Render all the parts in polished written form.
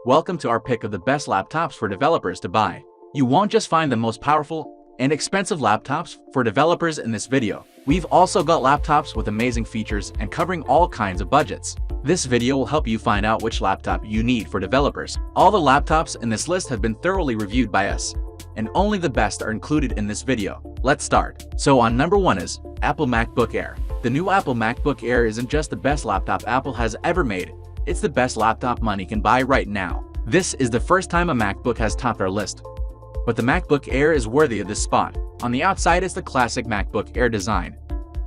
Welcome to our pick of the best laptops for developers to buy. You won't just find the most powerful and expensive laptops for developers in this video. We've also got laptops with amazing features and covering all kinds of budgets. This video will help you find out which laptop you need for developers. All the laptops in this list have been thoroughly reviewed by us, and only the best are included in this video. Let's start. So on number 1 is Apple MacBook Air. The new Apple MacBook Air isn't just the best laptop Apple has ever made, it's the best laptop money can buy right now. This is the first time a MacBook has topped our list, but the MacBook Air is worthy of this spot. On the outside is the classic MacBook Air design,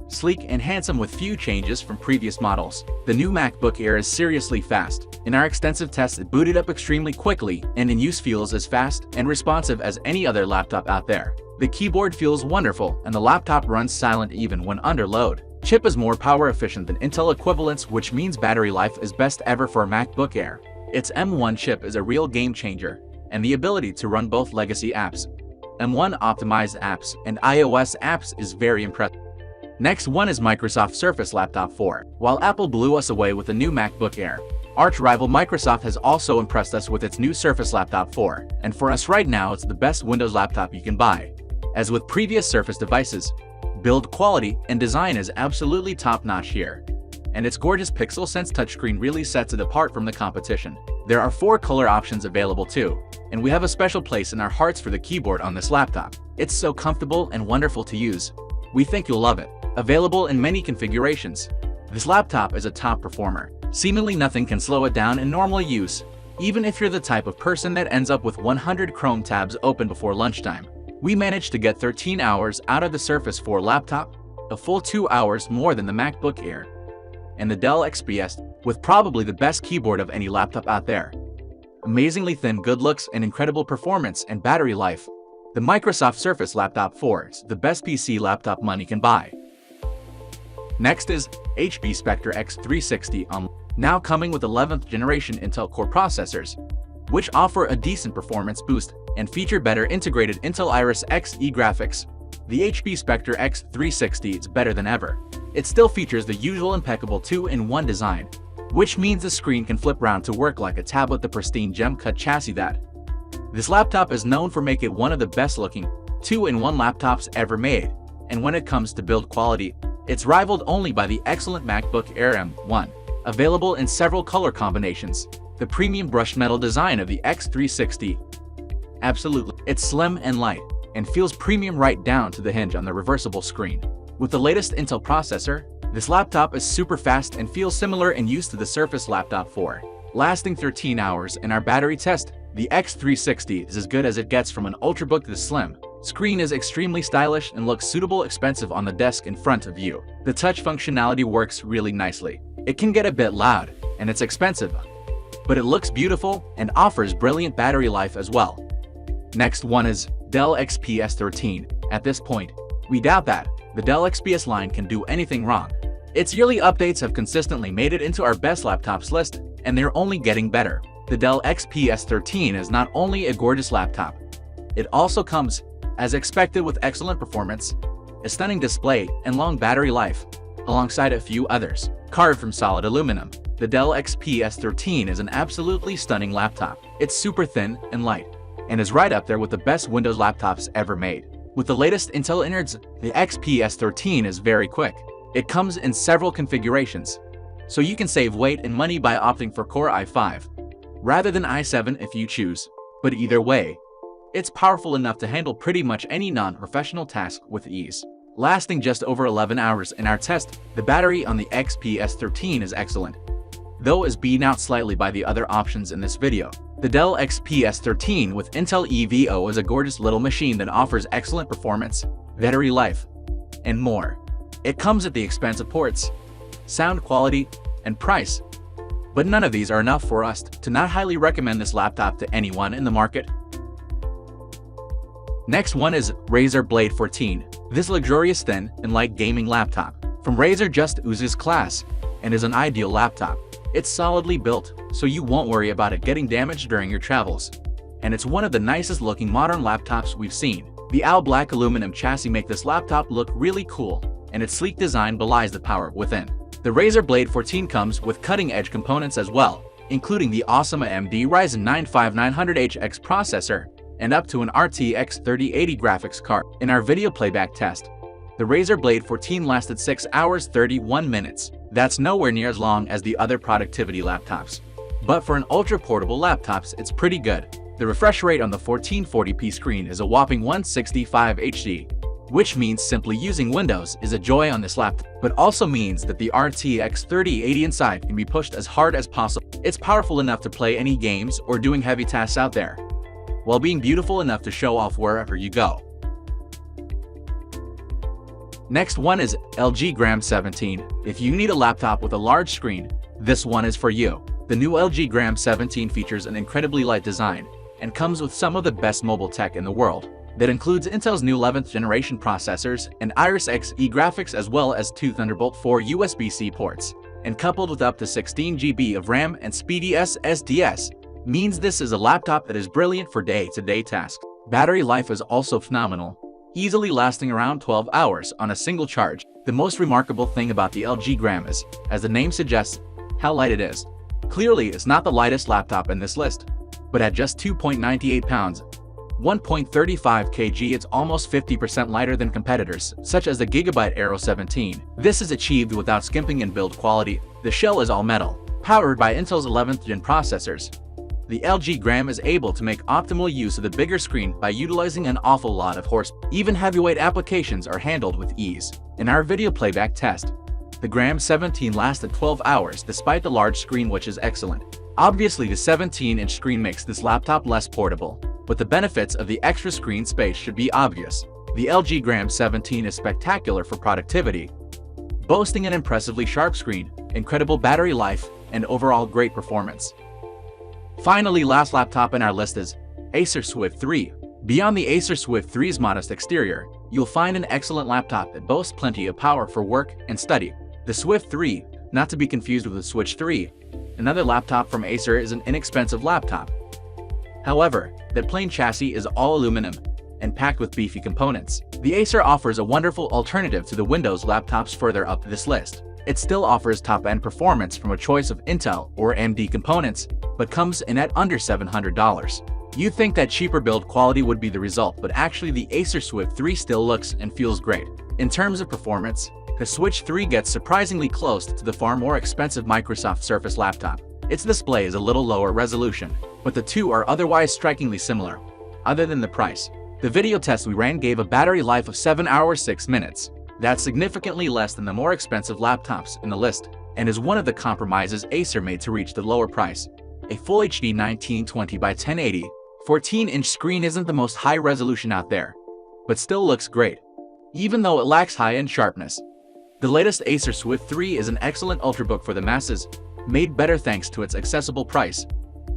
sleek and handsome with few changes from previous models. The new MacBook Air is seriously fast. In our extensive tests, it booted up extremely quickly and in use feels as fast and responsive as any other laptop out there. The keyboard feels wonderful and the laptop runs silent even when under load. Chip is more power efficient than Intel equivalents, which means battery life is best ever for a MacBook Air. Its M1 chip is a real game changer, and the ability to run both legacy apps, M1 optimized apps, and iOS apps is very impressive. Next one is Microsoft Surface Laptop 4. While Apple blew us away with the new MacBook Air, arch rival Microsoft has also impressed us with its new Surface Laptop 4, and for us right now it's the best Windows laptop you can buy. As with previous Surface devices, build quality and design is absolutely top-notch here, and its gorgeous Pixel-Sense touchscreen really sets it apart from the competition. There are 4 color options available too, and we have a special place in our hearts for the keyboard on this laptop. It's so comfortable and wonderful to use. We think you'll love it. Available in many configurations, this laptop is a top performer. Seemingly nothing can slow it down in normal use, even if you're the type of person that ends up with 100 Chrome tabs open before lunchtime. We managed to get 13 hours out of the Surface 4 laptop, a full 2 hours more than the MacBook Air, and the Dell XPS, with probably the best keyboard of any laptop out there. Amazingly thin good looks and incredible performance and battery life, the Microsoft Surface Laptop 4 is the best PC laptop money can buy. Next is HP Spectre X360, now coming with 11th generation Intel Core processors, which offer a decent performance boost and feature better integrated Intel Iris Xe graphics. The HP Spectre X360 is better than ever. It still features the usual impeccable 2-in-1 design, which means the screen can flip round to work like a tablet. The pristine gem-cut chassis that this laptop is known for make it one of the best-looking 2-in-1 laptops ever made, and when it comes to build quality, it's rivaled only by the excellent MacBook Air M1, available in several color combinations. The premium brushed metal design of the X360, absolutely, it's slim and light, and feels premium right down to the hinge on the reversible screen. With the latest Intel processor, this laptop is super fast and feels similar in use to the Surface Laptop 4. Lasting 13 hours in our battery test, the X360 is as good as it gets from an Ultrabook. The slim screen is extremely stylish and looks suitable expensive on the desk in front of you. The touch functionality works really nicely. It can get a bit loud, and it's expensive, but it looks beautiful and offers brilliant battery life as well. Next one is Dell XPS 13. At this point, we doubt that the Dell XPS line can do anything wrong. Its yearly updates have consistently made it into our best laptops list, and they're only getting better. The Dell XPS 13 is not only a gorgeous laptop, it also comes, as expected, with excellent performance, a stunning display, and long battery life, alongside a few others. Carved from solid aluminum, the Dell XPS 13 is an absolutely stunning laptop. It's super thin and light, and is right up there with the best Windows laptops ever made. With the latest Intel innards, the XPS 13 is very quick. It comes in several configurations, so you can save weight and money by opting for Core i5, rather than i7 if you choose. But either way, it's powerful enough to handle pretty much any non-professional task with ease. Lasting just over 11 hours in our test, the battery on the XPS 13 is excellent, though is beaten out slightly by the other options in this video. The Dell XPS 13 with Intel EVO is a gorgeous little machine that offers excellent performance, battery life, and more. It comes at the expense of ports, sound quality, and price, but none of these are enough for us to not highly recommend this laptop to anyone in the market. Next one is Razer Blade 14. This luxurious thin and light gaming laptop from Razer just oozes class and is an ideal laptop. It's solidly built, so you won't worry about it getting damaged during your travels, and it's one of the nicest looking modern laptops we've seen. The all black aluminum chassis make this laptop look really cool, and its sleek design belies the power within. The Razer Blade 14 comes with cutting-edge components as well, including the awesome AMD Ryzen 9 5900HX processor and up to an RTX 3080 graphics card. In our video playback test, the Razer Blade 14 lasted 6 hours 31 minutes. That's nowhere near as long as the other productivity laptops. But for an ultra-portable laptops, it's pretty good. The refresh rate on the 1440p screen is a whopping 165 HD, which means simply using Windows is a joy on this laptop, but also means that the RTX 3080 inside can be pushed as hard as possible. It's powerful enough to play any games or doing heavy tasks out there, while being beautiful enough to show off wherever you go. Next one is LG Gram 17. If you need a laptop with a large screen, this one is for you. The new LG Gram 17 features an incredibly light design and comes with some of the best mobile tech in the world. That includes Intel's new 11th generation processors and Iris Xe graphics, as well as 2 Thunderbolt 4 USB-C ports. And coupled with up to 16 GB of RAM and speedy SSDs, means this is a laptop that is brilliant for day-to-day tasks. Battery life is also phenomenal, easily lasting around 12 hours on a single charge. The most remarkable thing about the LG Gram is, as the name suggests, how light it is. Clearly, it's not the lightest laptop in this list, but at just 2.98 pounds, 1.35 kg, it's almost 50% lighter than competitors, such as the Gigabyte Aero 17. This is achieved without skimping in build quality. The shell is all metal, powered by Intel's 11th gen processors. The LG Gram is able to make optimal use of the bigger screen by utilizing an awful lot of horsepower. Even heavyweight applications are handled with ease. In our video playback test, the Gram 17 lasted 12 hours despite the large screen, which is excellent. Obviously, the 17-inch screen makes this laptop less portable, but the benefits of the extra screen space should be obvious. The LG Gram 17 is spectacular for productivity, boasting an impressively sharp screen, incredible battery life, and overall great performance. Finally, last laptop in our list is Acer Swift 3. Beyond the Acer Swift 3's modest exterior, you'll find an excellent laptop that boasts plenty of power for work and study. The Swift 3, not to be confused with the Switch 3, another laptop from Acer, is an inexpensive laptop. However, that plain chassis is all aluminum and packed with beefy components. The Acer offers a wonderful alternative to the Windows laptops further up this list. It still offers top-end performance from a choice of Intel or AMD components, but comes in at under $700. You'd think that cheaper build quality would be the result, but actually the Acer Swift 3 still looks and feels great. In terms of performance, the Switch 3 gets surprisingly close to the far more expensive Microsoft Surface laptop. Its display is a little lower resolution, but the two are otherwise strikingly similar, other than the price. The video test we ran gave a battery life of 7 hours 6 minutes. That's significantly less than the more expensive laptops in the list, and is one of the compromises Acer made to reach the lower price. A Full HD 1920 by 1080, 14-inch screen isn't the most high resolution out there, but still looks great, even though it lacks high-end sharpness. The latest Acer Swift 3 is an excellent ultrabook for the masses, made better thanks to its accessible price,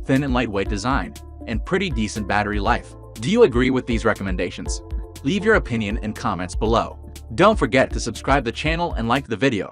thin and lightweight design, and pretty decent battery life. Do you agree with these recommendations? Leave your opinion in comments below. Don't forget to subscribe the channel and like the video.